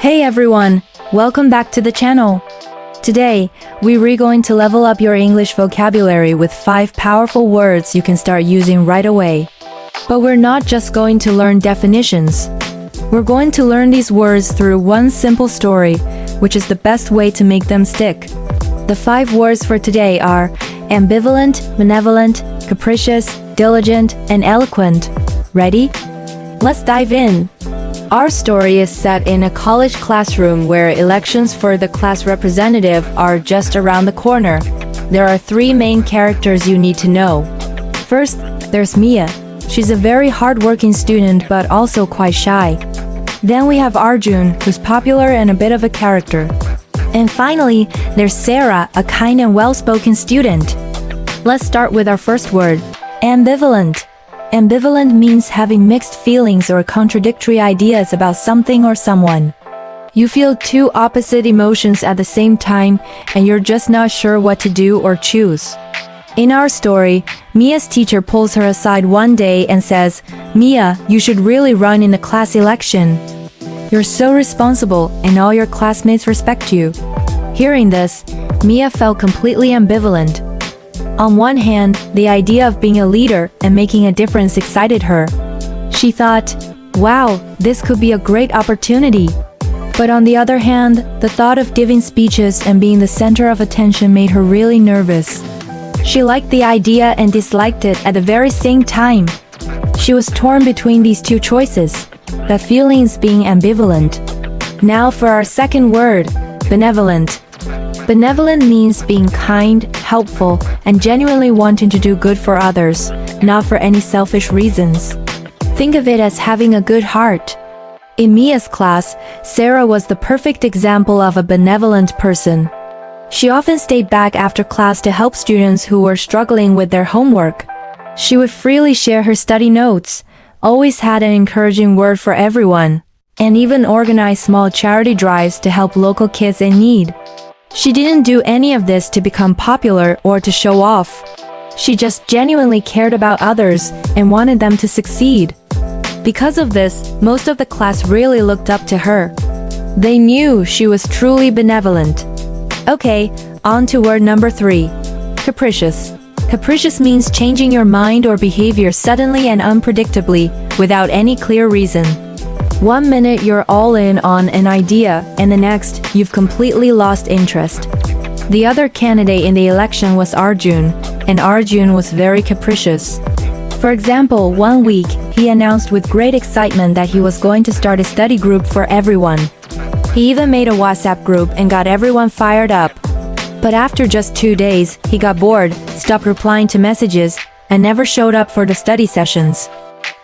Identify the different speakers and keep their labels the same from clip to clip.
Speaker 1: Hey everyone, welcome back to the channel. Today, we're going to level up your English vocabulary with 5 powerful words you can start using right away. But we're not just going to learn definitions. We're going to learn these words through one simple story, which is the best way to make them stick. The 5 words for today are ambivalent, benevolent, capricious, diligent, and eloquent. Ready? Let's dive in. Our story is set in a college classroom where elections for the class representative are just around the corner. There are 3 main characters you need to know. First, there's Mia. She's a very hardworking student but also quite shy. Then we have Arjun, who's popular and a bit of a character. And finally, there's Sarah, a kind and well-spoken student. Let's start with our first word, ambivalent. Ambivalent means having mixed feelings or contradictory ideas about something or someone. You feel 2 opposite emotions at the same time, and you're just not sure what to do or choose. In our story, Mia's teacher pulls her aside one day and says, "Mia, you should really run in the class election. You're so responsible, and all your classmates respect you." Hearing this, Mia felt completely ambivalent. On one hand, the idea of being a leader and making a difference excited her. She thought, wow, this could be a great opportunity. But on the other hand, the thought of giving speeches and being the center of attention made her really nervous. She liked the idea and disliked it at the very same time. She was torn between these 2 choices, the feelings being ambivalent. Now for our second word, benevolent. Benevolent means being kind, helpful, and genuinely wanting to do good for others, not for any selfish reasons. Think of it as having a good heart. In Mia's class, Sarah was the perfect example of a benevolent person. She often stayed back after class to help students who were struggling with their homework. She would freely share her study notes, always had an encouraging word for everyone, and even organized small charity drives to help local kids in need. She didn't do any of this to become popular or to show off. She just genuinely cared about others and wanted them to succeed. Because of this, most of the class really looked up to her. They knew she was truly benevolent. Okay, on to word number 3. Capricious. Capricious means changing your mind or behavior suddenly and unpredictably, without any clear reason. One minute you're all in on an idea, and the next, you've completely lost interest. The other candidate in the election was Arjun, and Arjun was very capricious. For example, one week, he announced with great excitement that he was going to start a study group for everyone. He even made a WhatsApp group and got everyone fired up. But after just 2 days, he got bored, stopped replying to messages, and never showed up for the study sessions.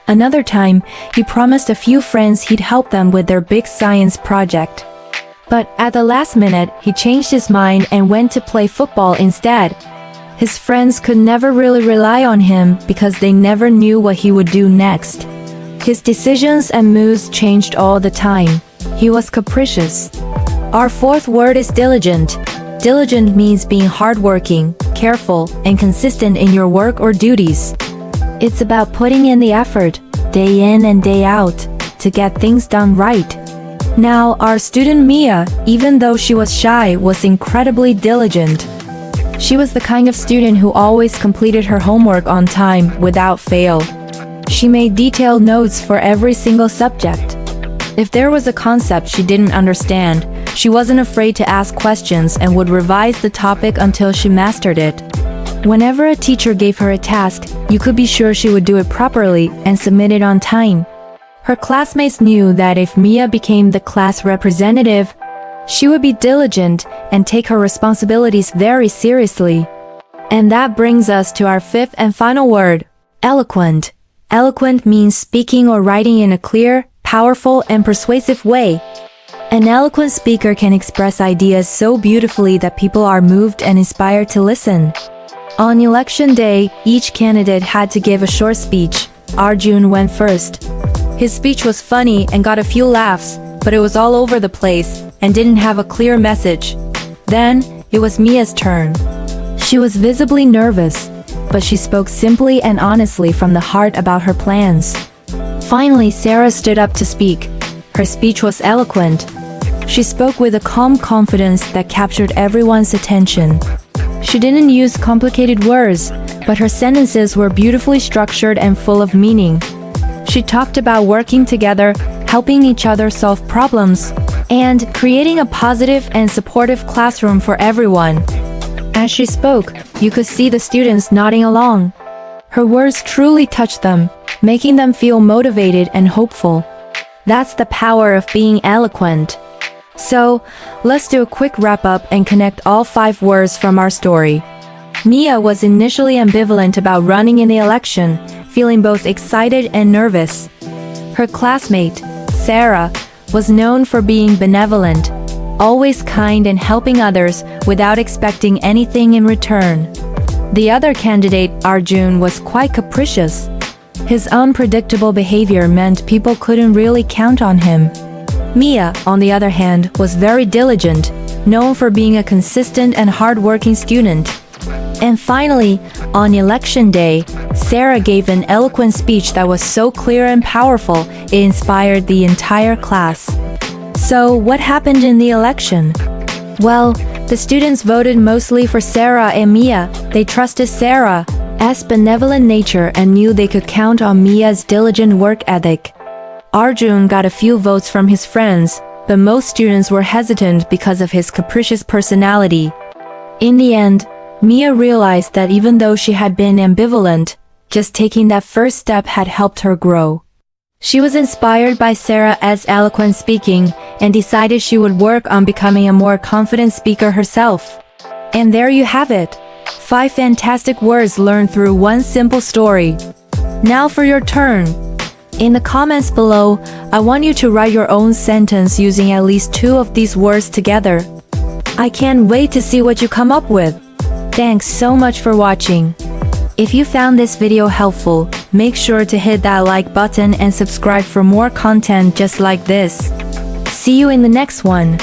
Speaker 1: Another time, he promised a few friends he'd help them with their big science project. But at the last minute, he changed his mind and went to play football instead. His friends could never really rely on him because they never knew what he would do next. His decisions and moods changed all the time. He was capricious. Our 4th word is diligent. Diligent means being hardworking, careful, and consistent in your work or duties. It's about putting in the effort, day in and day out, to get things done right. Now, our student Mia, even though she was shy, was incredibly diligent. She was the kind of student who always completed her homework on time, without fail. She made detailed notes for every single subject. If there was a concept she didn't understand, she wasn't afraid to ask questions and would revise the topic until she mastered it. Whenever a teacher gave her a task, you could be sure she would do it properly and submit it on time. Her classmates knew that if Mia became the class representative, she would be diligent and take her responsibilities very seriously. And that brings us to our 5th and final word, eloquent. Eloquent means speaking or writing in a clear, powerful, and persuasive way. An eloquent speaker can express ideas so beautifully that people are moved and inspired to listen. On election day, each candidate had to give a short speech. Arjun went first. His speech was funny and got a few laughs, but it was all over the place and didn't have a clear message. Then, it was Mia's turn. She was visibly nervous, but she spoke simply and honestly from the heart about her plans. Finally, Sarah stood up to speak. Her speech was eloquent. She spoke with a calm confidence that captured everyone's attention. She didn't use complicated words, but her sentences were beautifully structured and full of meaning. She talked about working together, helping each other solve problems, and creating a positive and supportive classroom for everyone. As she spoke, you could see the students nodding along. Her words truly touched them, making them feel motivated and hopeful. That's the power of being eloquent. So, let's do a quick wrap-up and connect all 5 words from our story. Mia was initially ambivalent about running in the election, feeling both excited and nervous. Her classmate, Sarah, was known for being benevolent, always kind and helping others without expecting anything in return. The other candidate, Arjun, was quite capricious. His unpredictable behavior meant people couldn't really count on him. Mia, on the other hand, was very diligent, known for being a consistent and hard-working student. And finally, on election day, Sarah gave an eloquent speech that was so clear and powerful, it inspired the entire class. So, what happened in the election? Well, the students voted mostly for Sarah and Mia. They trusted Sarah's benevolent nature and knew they could count on Mia's diligent work ethic. Arjun got a few votes from his friends, but most students were hesitant because of his capricious personality. In the end, Mia realized that even though she had been ambivalent, just taking that first step had helped her grow. She was inspired by Sarah's eloquent speaking and decided she would work on becoming a more confident speaker herself. And there you have it. 5 fantastic words learned through one simple story. Now for your turn. In the comments below, I want you to write your own sentence using at least 2 of these words together. I can't wait to see what you come up with. Thanks so much for watching. If you found this video helpful, make sure to hit that like button and subscribe for more content just like this. See you in the next one.